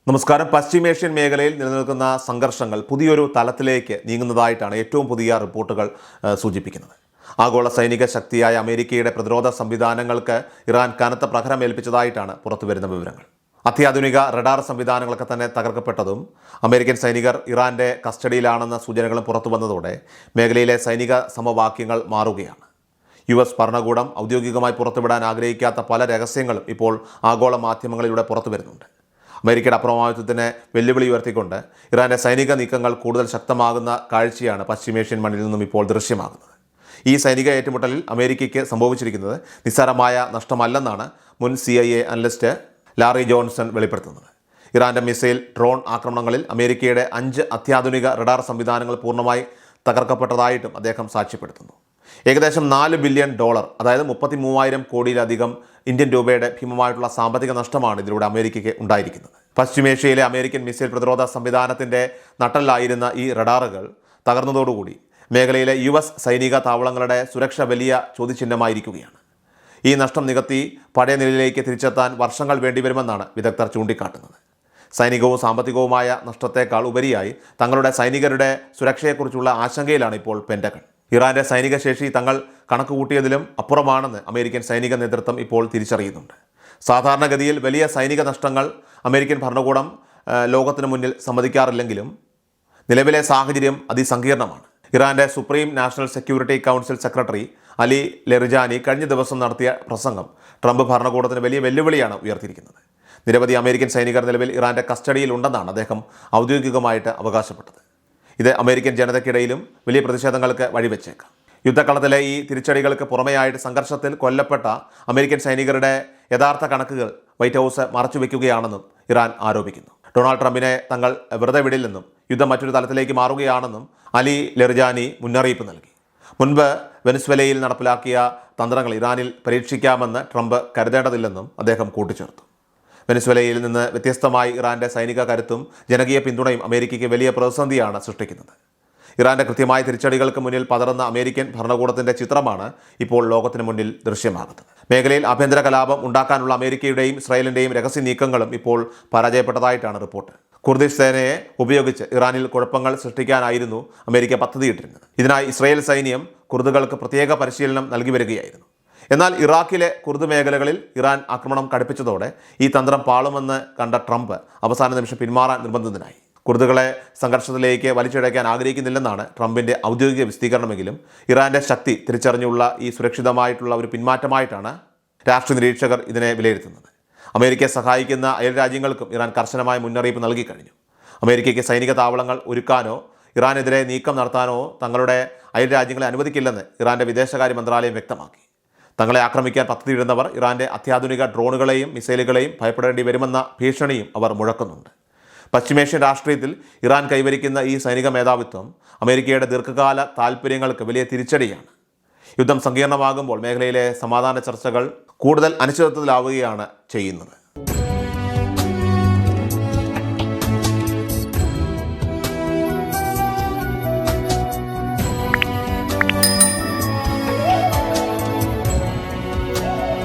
നമസ്കാരം. പശ്ചിമേഷ്യൻ മേഖലയിൽ നിലനിൽക്കുന്ന സംഘർഷങ്ങൾ പുതിയൊരു തലത്തിലേക്ക് നീങ്ങുന്നതായിട്ടാണ് ഏറ്റവും പുതിയ റിപ്പോർട്ടുകൾ സൂചിപ്പിക്കുന്നത്. ആഗോള സൈനിക ശക്തിയായ അമേരിക്കയുടെ പ്രതിരോധ സംവിധാനങ്ങൾക്ക് ഇറാൻ കനത്ത പ്രഹരമേൽപ്പിച്ചതായിട്ടാണ് പുറത്തുവരുന്ന വിവരങ്ങൾ. അത്യാധുനിക റഡാർ സംവിധാനങ്ങളൊക്കെ തന്നെ തകർക്കപ്പെട്ടതും അമേരിക്കൻ സൈനികർ ഇറാന്റെ കസ്റ്റഡിയിലാണെന്ന സൂചനകളും പുറത്തു വന്നതോടെ മേഖലയിലെ സൈനിക സമവാക്യങ്ങൾ മാറുകയാണ്. US ഭരണകൂടം ഔദ്യോഗികമായി പുറത്തുവിടാൻ ആഗ്രഹിക്കാത്ത പല രഹസ്യങ്ങളും ഇപ്പോൾ ആഗോള മാധ്യമങ്ങളിലൂടെ പുറത്തു വരുന്നുണ്ട്. അമേരിക്കയുടെ അപ്രമാദിത്വത്തിന് വെല്ലുവിളി ഉയർത്തിക്കൊണ്ട് ഇറാന്റെ സൈനിക നീക്കങ്ങൾ കൂടുതൽ ശക്തമാകുന്ന കാഴ്ചയാണ് പശ്ചിമേഷ്യൻ മണ്ണിൽ നിന്നും ഇപ്പോൾ ദൃശ്യമാകുന്നത്. ഈ സൈനിക ഏറ്റുമുട്ടലിൽ അമേരിക്കയ്ക്ക് സംഭവിച്ചിരിക്കുന്നത് നിസ്സാരമായ നഷ്ടമല്ലെന്നാണ് മുൻ CIA അനലിസ്റ്റ് ലാറി ജോൺസൺ വെളിപ്പെടുത്തുന്നത്. ഇറാന്റെ മിസൈൽ ഡ്രോൺ ആക്രമണങ്ങളിൽ അമേരിക്കയുടെ 5 അത്യാധുനിക റഡാർ സംവിധാനങ്ങൾ പൂർണ്ണമായി തകർക്കപ്പെട്ടതായിട്ടും അദ്ദേഹം സാക്ഷ്യപ്പെടുത്തുന്നു. ഏകദേശം $4 ബില്യൺ, അതായത് 33,000 കോടിയിലധികം ഇന്ത്യൻ രൂപയുടെ ഭീമമായിട്ടുള്ള സാമ്പത്തിക നഷ്ടമാണ് ഇതിലൂടെ അമേരിക്കയ്ക്ക് ഉണ്ടായിരിക്കുന്നത്. പശ്ചിമേഷ്യയിലെ അമേരിക്കൻ മിസൈൽ പ്രതിരോധ സംവിധാനത്തിൻ്റെ നട്ടലിലായിരുന്ന ഈ റഡാറുകൾ തകർന്നതോടുകൂടി മേഖലയിലെ US സൈനിക താവളങ്ങളുടെ സുരക്ഷ വലിയ ചോദ്യചിഹ്നമായിരിക്കുകയാണ്. ഈ നഷ്ടം നികത്തി പഴയ നിലയിലേക്ക് തിരിച്ചെത്താൻ വർഷങ്ങൾ വേണ്ടിവരുമെന്നാണ് വിദഗ്ധർ ചൂണ്ടിക്കാട്ടുന്നത്. സൈനികവും സാമ്പത്തികവുമായ നഷ്ടത്തേക്കാൾ ഉപരിയായി തങ്ങളുടെ സൈനികരുടെ സുരക്ഷയെക്കുറിച്ചുള്ള ആശങ്കയിലാണ് ഇപ്പോൾ പെൻറ്റഗൺ. ഇറാന്റെ സൈനിക ശേഷി തങ്ങൾ കണക്കുകൂട്ടിയതിലും അപ്പുറമാണെന്ന് അമേരിക്കൻ സൈനിക നേതൃത്വം ഇപ്പോൾ തിരിച്ചറിയുന്നുണ്ട്. സാധാരണഗതിയിൽ വലിയ സൈനിക നഷ്ടങ്ങൾ അമേരിക്കൻ ഭരണകൂടം ലോകത്തിന് മുന്നിൽ സമ്മതിക്കാറില്ലെങ്കിലും നിലവിലെ സാഹചര്യം അതിസങ്കീർണമാണ്. ഇറാന്റെ supreme national security council secretary Ali Larijani കഴിഞ്ഞ ദിവസം നടത്തിയ പ്രസംഗം ട്രംപ് ഭരണകൂടത്തിന് വലിയ വെല്ലുവിളിയാണ് ഉയർത്തിയിരിക്കുന്നത്. നിരവധി അമേരിക്കൻ സൈനികർ നിലവിൽ ഇറാന്റെ കസ്റ്റഡിയിലുണ്ടെന്നാണ് അദ്ദേഹം ഔദ്യോഗികമായിട്ട് അവകാശപ്പെട്ടത്. ഇത് അമേരിക്കൻ ജനതയ്ക്കിടയിലും വലിയ പ്രതിഷേധങ്ങൾക്ക് വഴിവെച്ചേക്കാം. യുദ്ധക്കളത്തിലെ ഈ തിരിച്ചടികൾക്ക് പുറമെയായിട്ട് സംഘർഷത്തിൽ കൊല്ലപ്പെട്ട അമേരിക്കൻ സൈനികരുടെ യഥാർത്ഥ കണക്കുകൾ വൈറ്റ് ഹൗസ് മറച്ചുവെക്കുകയാണെന്നും ഇറാൻ ആരോപിക്കുന്നു. ഡൊണാൾഡ് ട്രംപിനെ തങ്ങൾ വെറുതെ വിടില്ലെന്നും യുദ്ധം മറ്റൊരു തലത്തിലേക്ക് മാറുകയാണെന്നും അലി ലെറിജാനി മുന്നറിയിപ്പ് നൽകി. മുൻപ് വെനസ്വേലയിൽ നടപ്പിലാക്കിയ തന്ത്രങ്ങൾ ഇറാനിൽ പരീക്ഷിക്കാമെന്ന് ട്രംപ് കരുതേണ്ടതില്ലെന്നും അദ്ദേഹം കൂട്ടിച്ചേർത്തു. വെനസ്വേലയിൽ നിന്ന് വ്യത്യസ്തമായി ഇറാന്റെ സൈനിക കരുത്തും ജനകീയ പിന്തുണയും അമേരിക്കയ്ക്ക് വലിയ പ്രതിസന്ധിയാണ് സൃഷ്ടിക്കുന്നത്. ഇറാന്റെ കൃത്യമായ തിരിച്ചടികൾക്ക് മുന്നിൽ പതറുന്ന അമേരിക്കൻ ഭരണകൂടത്തിന്റെ ചിത്രമാണ് ഇപ്പോൾ ലോകത്തിന് മുന്നിൽ ദൃശ്യമാകുന്നത്. മേഖലയിൽ ആഭ്യന്തര കലാപം ഉണ്ടാക്കാനുള്ള അമേരിക്കയുടെയും ഇസ്രായേലിന്റെയും രഹസ്യ നീക്കങ്ങളും ഇപ്പോൾ പരാജയപ്പെട്ടതായിട്ടാണ് റിപ്പോർട്ട്. കുർദിഷ് സേനയെ ഉപയോഗിച്ച് ഇറാനിൽ കുഴപ്പങ്ങൾ സൃഷ്ടിക്കാനായിരുന്നു അമേരിക്ക പദ്ധതിയിട്ടിരുന്നത്. ഇതിനായി ഇസ്രായേൽ സൈന്യം കുർദുകൾക്ക് പ്രത്യേക പരിശീലനം നൽകി വരികയായിരുന്നു. എന്നാൽ ഇറാഖിലെ കുർദ് മേഖലകളിൽ ഇറാൻ ആക്രമണം കടുപ്പിച്ചതോടെ ഈ തന്ത്രം പാളുമെന്ന് കണ്ട ട്രംപ് അവസാന നിമിഷം പിന്മാറാൻ നിർബന്ധിതനായി. കുർദുകളെ സംഘർഷത്തിലേക്ക് വലിച്ചിഴയ്ക്കാൻ ആഗ്രഹിക്കുന്നില്ലെന്നാണ് ട്രംപിൻ്റെ ഔദ്യോഗിക വിശദീകരണമെങ്കിലും ഇറാന്റെ ശക്തി തിരിച്ചറിഞ്ഞുള്ള ഈ സുരക്ഷിതമായിട്ടുള്ള ഒരു പിന്മാറ്റമായിട്ടാണ് രാഷ്ട്രീയ നിരീക്ഷകർ ഇതിനെ വിലയിരുത്തുന്നത്. അമേരിക്കയെ സഹായിക്കുന്ന അയൽ രാജ്യങ്ങൾക്കും ഇറാൻ കർശനമായ മുന്നറിയിപ്പ് നൽകി കഴിഞ്ഞു. അമേരിക്കയ്ക്ക് സൈനിക താവളങ്ങൾ ഒരുക്കാനോ ഇറാനെതിരെ നീക്കം നടത്താനോ തങ്ങളുടെ അയൽ രാജ്യങ്ങളെ അനുവദിക്കില്ലെന്ന് ഇറാന്റെ വിദേശകാര്യ മന്ത്രാലയം വ്യക്തമാക്കി. തങ്ങളെ ആക്രമിക്കാൻ പദ്ധതിയിടുന്നവർ ഇറാന്റെ അത്യാധുനിക ഡ്രോണുകളെയും മിസൈലുകളെയും ഭയപ്പെടേണ്ടി വരുമെന്ന ഭീഷണിയും അവർ മുഴക്കുന്നുണ്ട്. പശ്ചിമേഷ്യൻ രാഷ്ട്രീയത്തിൽ ഇറാൻ കൈവരിക്കുന്ന ഈ സൈനിക മേധാവിത്വം അമേരിക്കയുടെ ദീർഘകാല താൽപ്പര്യങ്ങൾക്ക് വലിയ തിരിച്ചടിയാണ്. യുദ്ധം സങ്കീർണമാകുമ്പോൾ മേഖലയിലെ സമാധാന ചർച്ചകൾ കൂടുതൽ അനിശ്ചിതത്വത്തിലാവുകയാണ് ചെയ്യുന്നത്.